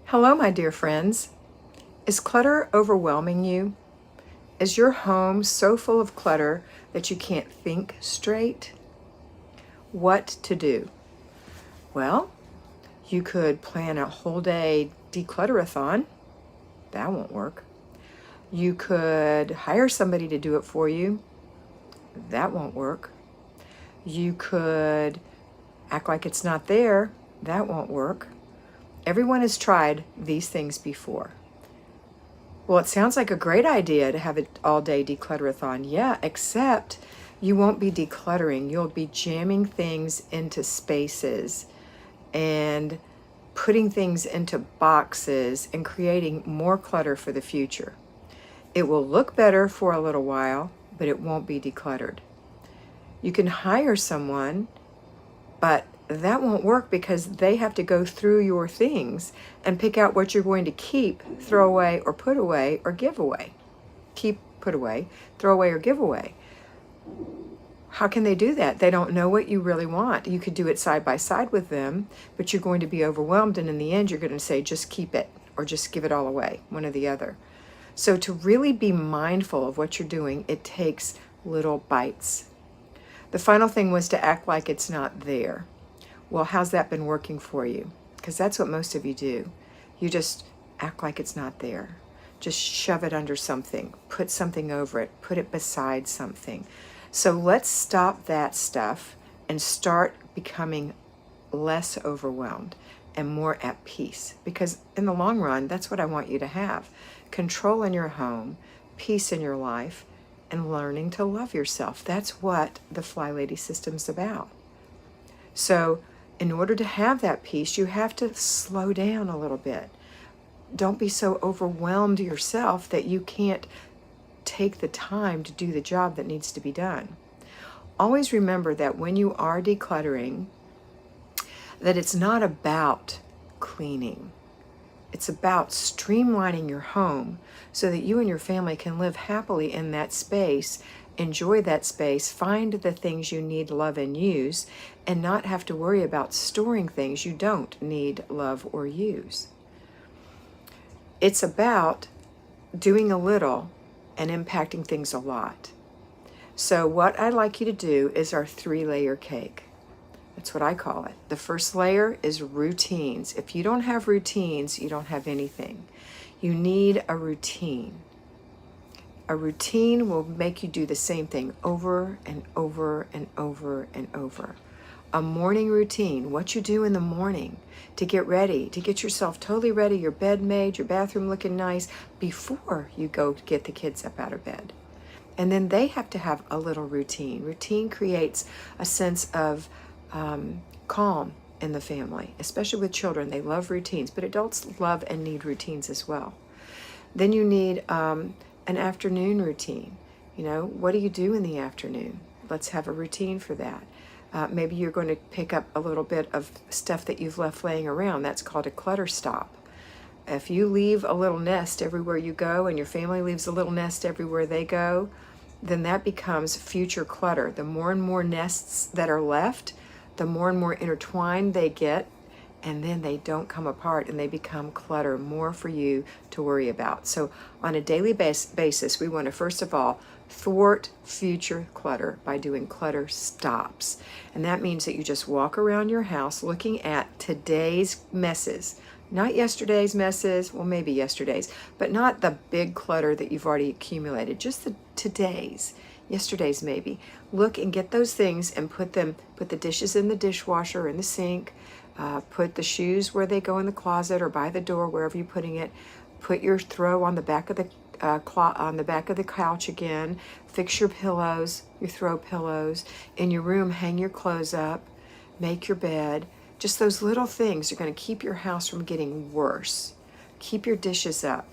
Hello, my dear friends. Is clutter overwhelming you? Is your home so full of clutter that you can't think straight? What to do? Well, you could plan a whole day declutterathon. That won't work. You could hire somebody to do it for you. That won't work. You could act like it's not there. That won't work. Everyone has tried these things before. Well, it sounds like a great idea to have an all-day declutterathon. Yeah, except you won't be decluttering. You'll be jamming things into spaces and putting things into boxes and creating more clutter for the future. It will look better for a little while, but it won't be decluttered. You can hire someone, but that won't work because they have to go through your things and pick out what you're going to keep, throw away, or put away, or give away. Keep, put away, throw away, or give away. How can they do that? They don't know what you really want. You could do it side by side with them, but you're going to be overwhelmed, and in the end, you're going to say, just keep it, or just give it all away, one or the other. So to really be mindful of what you're doing, it takes little bites. The final thing was to act like it's not there. Well, how's that been working for you? Because that's what most of you do. You just act like it's not there. Just shove it under something, put something over it, put it beside something. So let's stop that stuff and start becoming less overwhelmed and more at peace. Because in the long run, that's what I want you to have. Control in your home, peace in your life, and learning to love yourself. That's what the FlyLady system's about. So in order to have that peace, you have to slow down a little bit. Don't be so overwhelmed yourself that you can't take the time to do the job that needs to be done. Always remember that when you are decluttering, that it's not about cleaning. It's about streamlining your home so that you and your family can live happily in that space, enjoy that space, find the things you need, love, and use, and not have to worry about storing things you don't need, love, or use. It's about doing a little and impacting things a lot. So what I'd like you to do is our 3-layer cake. That's what I call it. The first layer is routines. If you don't have routines, you don't have anything. You need a routine. A routine will make you do the same thing over and over and over and over. A morning routine, what you do in the morning to get ready, to get yourself totally ready, your bed made, your bathroom looking nice, before you go to get the kids up out of bed. And then they have to have a little routine. Routine creates a sense of calm in the family, especially with children. They love routines, but adults love and need routines as well. Then you need an afternoon routine. You know, what do you do in the afternoon? Let's have a routine for that. Maybe you're going to pick up a little bit of stuff that you've left laying around. That's called a clutter stop. If you leave a little nest everywhere you go and your family leaves a little nest everywhere they go, then that becomes future clutter. The more and more nests that are left, the more and more intertwined they get, and then they don't come apart and they become clutter, more for you to worry about. So on a daily basis, we want to first of all thwart future clutter by doing clutter stops. And that means that you just walk around your house looking at today's messes, not yesterday's messes, well maybe yesterday's, but not the big clutter that you've already accumulated, just the today's. Yesterday's maybe. Look and get those things and put the dishes in the dishwasher or in the sink, put the shoes where they go in the closet or by the door, wherever you're putting it. Put your throw on the back of the couch again. Fix your pillows, your throw pillows. In your room, hang your clothes up, make your bed. Just those little things are going to keep your house from getting worse. Keep your dishes up.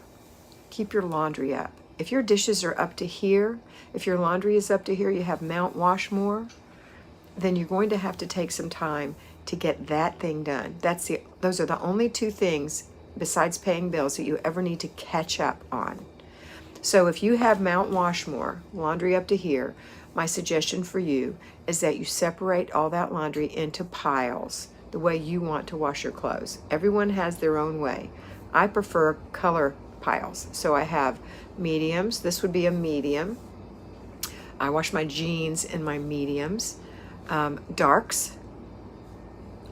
Keep your laundry up. If your dishes are up to here, if your laundry is up to here, you have Mount Washmore, then you're going to have to take some time to get that thing done. Those are the only two things besides paying bills that you ever need to catch up on. So if you have Mount Washmore, laundry up to here, my suggestion for you is that you separate all that laundry into piles the way you want to wash your clothes. Everyone has their own way. I prefer color piles. So I have mediums. This would be a medium. I wash my jeans in my mediums. Darks,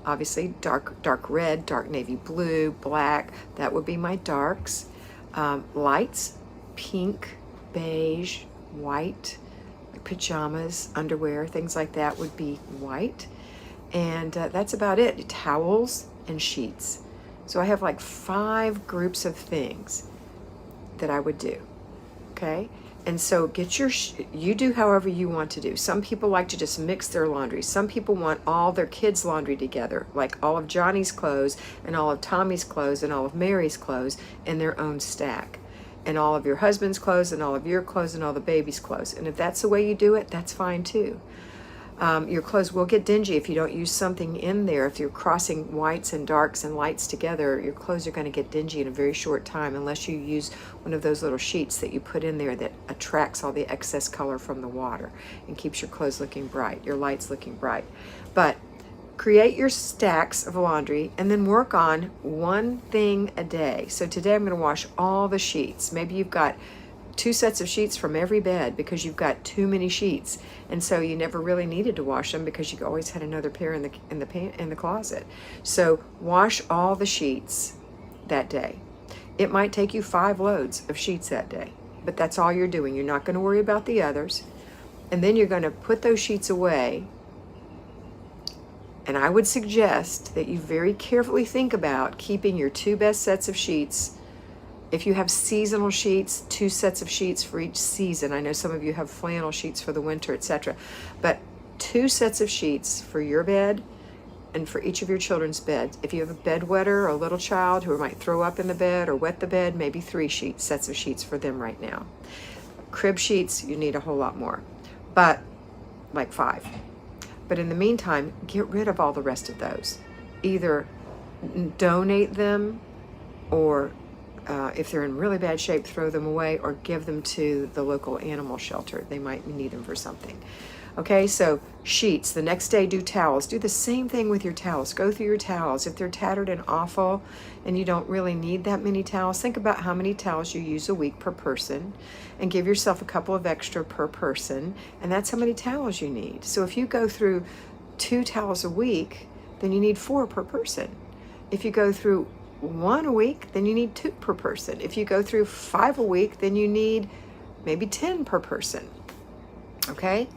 obviously dark red, dark navy blue, black, that would be my darks. Lights, pink, beige, white, pajamas, underwear, things like that would be white. And that's about it. Towels and sheets. So I have like 5 groups of things that I would do, okay? And so get you do however you want to do. Some people like to just mix their laundry. Some people want all their kids' laundry together, like all of Johnny's clothes and all of Tommy's clothes and all of Mary's clothes in their own stack, and all of your husband's clothes and all of your clothes and all the baby's clothes. And if that's the way you do it, that's fine too. Your clothes will get dingy if you don't use something in there. If you're crossing whites and darks and lights together, your clothes are going to get dingy in a very short time unless you use one of those little sheets that you put in there that attracts all the excess color from the water and keeps your clothes looking bright, your lights looking bright. But create your stacks of laundry and then work on one thing a day. So today I'm going to wash all the sheets. Maybe you've got 2 sets of sheets from every bed because you've got too many sheets, and so you never really needed to wash them because you always had another pair in the closet. So wash all the sheets that day. It might take you 5 loads of sheets that day, but that's all you're doing. You're not going to worry about the others, and then you're going to put those sheets away. And I would suggest that you very carefully think about keeping your 2 best sets of sheets. If you have seasonal sheets, 2 sets of sheets for each season. I know some of you have flannel sheets for the winter, etc. But 2 sets of sheets for your bed and for each of your children's beds. If you have a bedwetter or a little child who might throw up in the bed or wet the bed, maybe 3 sets of sheets for them right now. Crib sheets, you need a whole lot more, but like 5. But in the meantime, get rid of all the rest of those. Either donate them, or if they're in really bad shape, throw them away or give them to the local animal shelter. They might need them for something. Okay, so sheets. The next day, do towels. Do the same thing with your towels. Go through your towels. If they're tattered and awful and you don't really need that many towels, think about how many towels you use a week per person and give yourself a couple of extra per person, and that's how many towels you need. So if you go through 2 towels a week, then you need 4 per person. If you go through 1 a week, then you need 2 per person. If you go through 5 a week, then you need maybe 10 per person. Okay?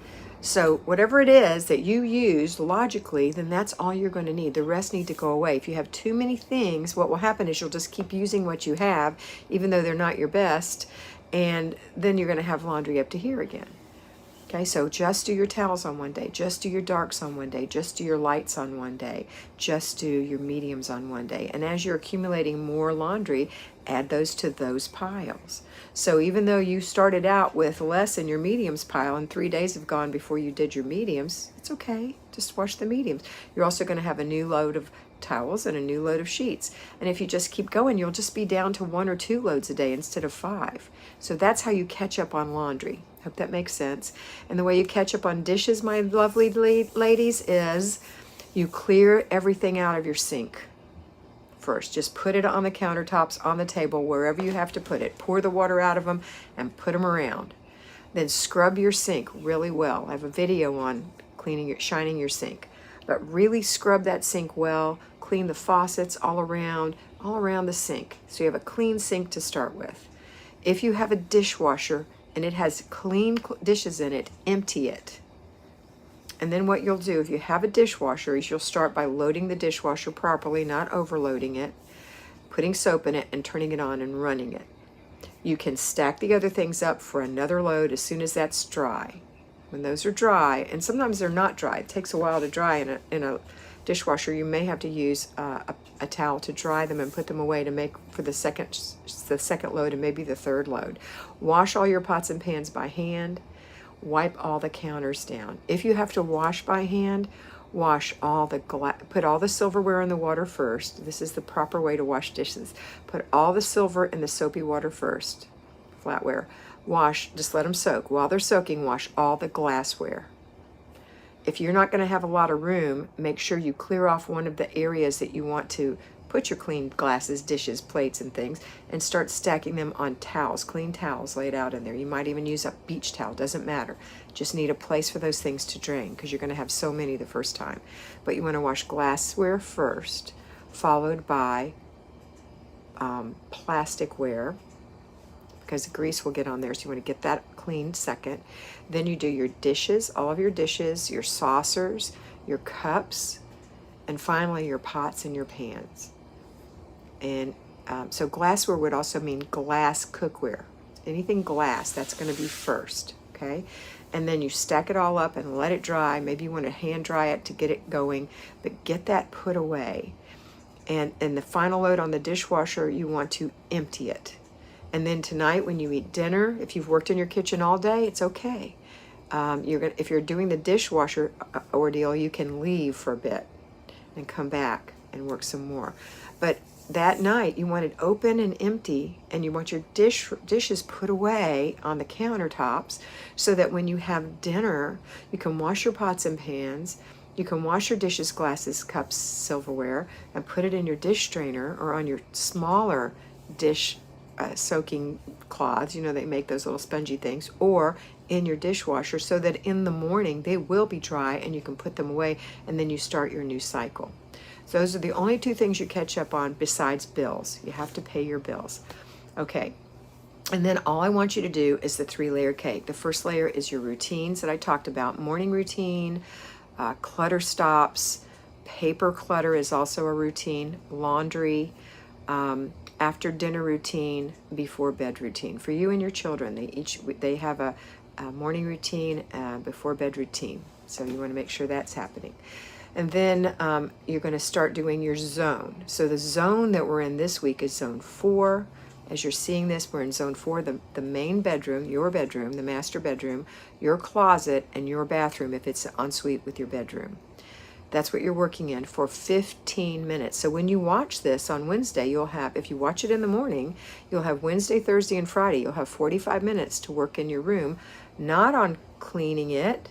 So whatever it is that you use logically, then that's all you're going to need. The rest need to go away. If you have too many things, what will happen is you'll just keep using what you have, even though they're not your best, and then you're going to have laundry up to here again. Okay, so just do your towels on one day, just do your darks on one day, just do your lights on one day, just do your mediums on one day. And as you're accumulating more laundry, add those to those piles. So even though you started out with less in your mediums pile and 3 days have gone before you did your mediums, it's okay, just wash the mediums. You're also going to have a new load of towels and a new load of sheets. And if you just keep going, you'll just be down to 1 or 2 loads a day instead of 5. So that's how you catch up on laundry. Hope that makes sense. And the way you catch up on dishes, my lovely ladies, is you clear everything out of your sink first. Just put it on the countertops, on the table, wherever you have to put it. Pour the water out of them and put them around. Then scrub your sink really well. I have a video on shining your sink. But really scrub that sink well. Clean the faucets all around the sink. So you have a clean sink to start with. If you have a dishwasher and it has clean dishes in it, empty it. And then what you'll do, if you have a dishwasher, is you'll start by loading the dishwasher properly, not overloading it, putting soap in it and turning it on and running it. You can stack the other things up for another load as soon as that's dry. When those are dry, and sometimes they're not dry, it takes a while to dry in a dishwasher, you may have to use a towel to dry them and put them away to make for the second load and maybe the third load. Wash all your pots and pans by hand. Wipe all the counters down. If you have to wash by hand, wash all the put all the silverware in the water first. This is the proper way to wash dishes. Put all the silver in the soapy water first, flatware. Wash, just let them soak. While they're soaking, wash all the glassware. If you're not going to have a lot of room, make sure you clear off one of the areas that you want to put your clean glasses, dishes, plates, and things, and start stacking them on towels, clean towels laid out in there. You might even use a beach towel, doesn't matter. Just need a place for those things to drain because you're going to have so many the first time. But you want to wash glassware first, followed by plasticware, because the grease will get on there, so you want to get that cleaned second. Then you do your dishes, all of your dishes, your saucers, your cups, and finally your pots and your pans. And so glassware would also mean glass cookware. Anything glass, that's going to be first, okay? And then you stack it all up and let it dry. Maybe you want to hand dry it to get it going, but get that put away. And the final load on the dishwasher, you want to empty it. And then tonight when you eat dinner, if you've worked in your kitchen all day, it's okay. If you're doing the dishwasher ordeal, you can leave for a bit and come back and work some more. But that night you want it open and empty, and you want your dishes put away on the countertops so that when you have dinner, you can wash your pots and pans, you can wash your dishes, glasses, cups, silverware, and put it in your dish strainer or on your smaller dish soaking cloths. You know, they make those little spongy things, or in your dishwasher, so that in the morning they will be dry and you can put them away, and then you start your new cycle. So those are the only two things you catch up on besides bills. You have to pay your bills. Okay. And then all I want you to do is the 3-layer cake. The first layer is your routines that I talked about. Morning routine, clutter stops, paper clutter is also a routine, laundry, after dinner routine, before bed routine. For you and your children, they have a morning routine, before bed routine. So you want to make sure that's happening. And then you're going to start doing your zone. So the zone that we're in this week is zone 4. As you're seeing this, we're in zone 4, the main bedroom, your bedroom, the master bedroom, your closet, and your bathroom if it's ensuite with your bedroom. That's what you're working in for 15 minutes. So when you watch this on Wednesday, you'll have, if you watch it in the morning, you'll have Wednesday, Thursday, and Friday. You'll have 45 minutes to work in your room, not on cleaning it,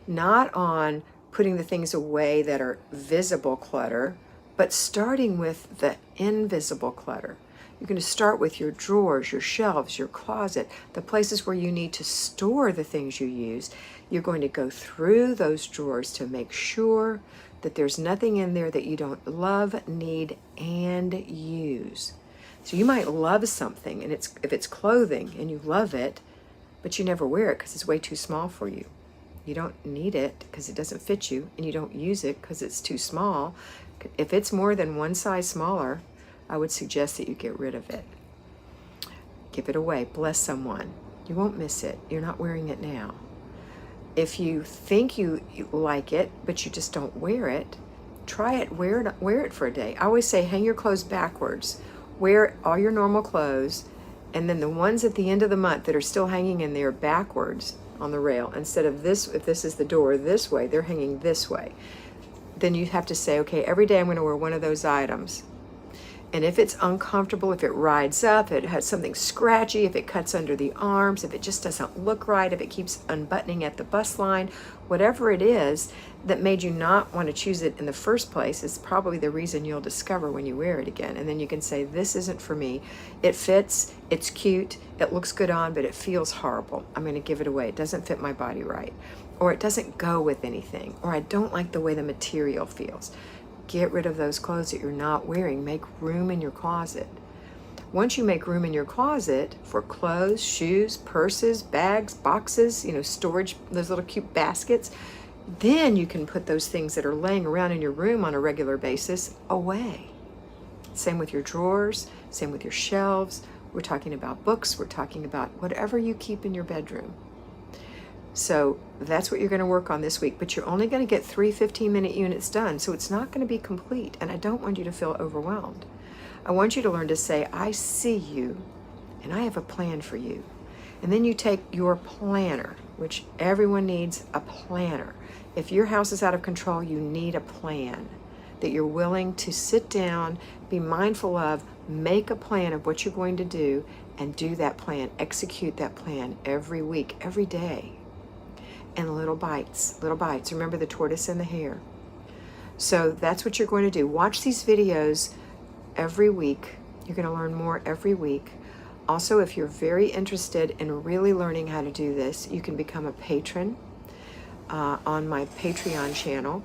not on putting the things away that are visible clutter, but starting with the invisible clutter. You're going to start with your drawers, your shelves, your closet, the places where you need to store the things you use. You're going to go through those drawers to make sure that there's nothing in there that you don't love, need, and use. So you might love something, and if it's clothing and you love it, but you never wear it because it's way too small for you. You don't need it because it doesn't fit you, and you don't use it because it's too small. If it's more than one size smaller, I would suggest that you get rid of it. Give it away. Bless someone. You won't miss it. You're not wearing it now. If you think you like it, but you just don't wear it, try it. Wear it for a day. I always say hang your clothes backwards. Wear all your normal clothes, and then the ones at the end of the month that are still hanging in there backwards on the rail, instead of this, if this is the door this way, they're hanging this way. Then you have to say, okay, every day I'm going to wear one of those items. And if it's uncomfortable, if it rides up, it has something scratchy, if it cuts under the arms, if it just doesn't look right, if it keeps unbuttoning at the bus line, whatever it is that made you not want to choose it in the first place is probably the reason you'll discover when you wear it again. And then you can say, this isn't for me. It fits, it's cute, it looks good on, but it feels horrible. I'm going to give it away. It doesn't fit my body right. Or it doesn't go with anything. Or I don't like the way the material feels. Get rid of those clothes that you're not wearing. Make room in your closet. Once you make room in your closet for clothes, shoes, purses, bags, boxes, storage, those little cute baskets, then you can put those things that are laying around in your room on a regular basis away. Same with your drawers, same with your shelves. We're talking about books. We're talking about whatever you keep in your bedroom. So that's what you're going to work on this week, but you're only going to get 3 15-minute units done, so it's not going to be complete, and I don't want you to feel overwhelmed. I want you to learn to say, I see you, and I have a plan for you. And then you take your planner, which everyone needs a planner. If your house is out of control, you need a plan that you're willing to sit down, be mindful of, make a plan of what you're going to do, and do that plan, execute that plan every week, every day. And little bites. Remember the tortoise and the hare. So that's what you're going to do. Watch these videos every week. You're going to learn more every week. Also, if you're very interested in really learning how to do this, you can become a patron on my Patreon channel.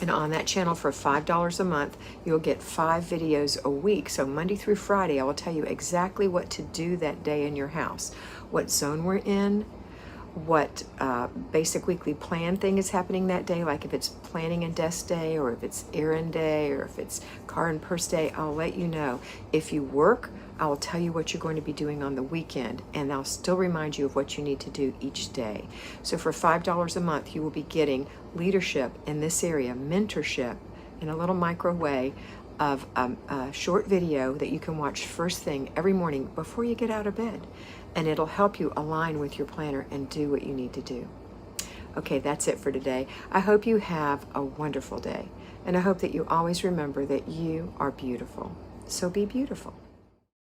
And on that channel for $5 a month, you'll get 5 videos a week. So Monday through Friday, I will tell you exactly what to do that day in your house, what zone we're in, what basic weekly plan thing is happening that day, like if it's planning and desk day, or if it's errand day, or if it's car and purse day. I'll let you know. If you work, I will tell you what you're going to be doing on the weekend, and I'll still remind you of what you need to do each day. So for $5 a month, you will be getting leadership in this area, mentorship in a little micro way of a short video that you can watch first thing every morning before you get out of bed. And it'll help you align with your planner and do what you need to do. Okay, that's it for today. I hope you have a wonderful day. And I hope that you always remember that you are beautiful. So be beautiful.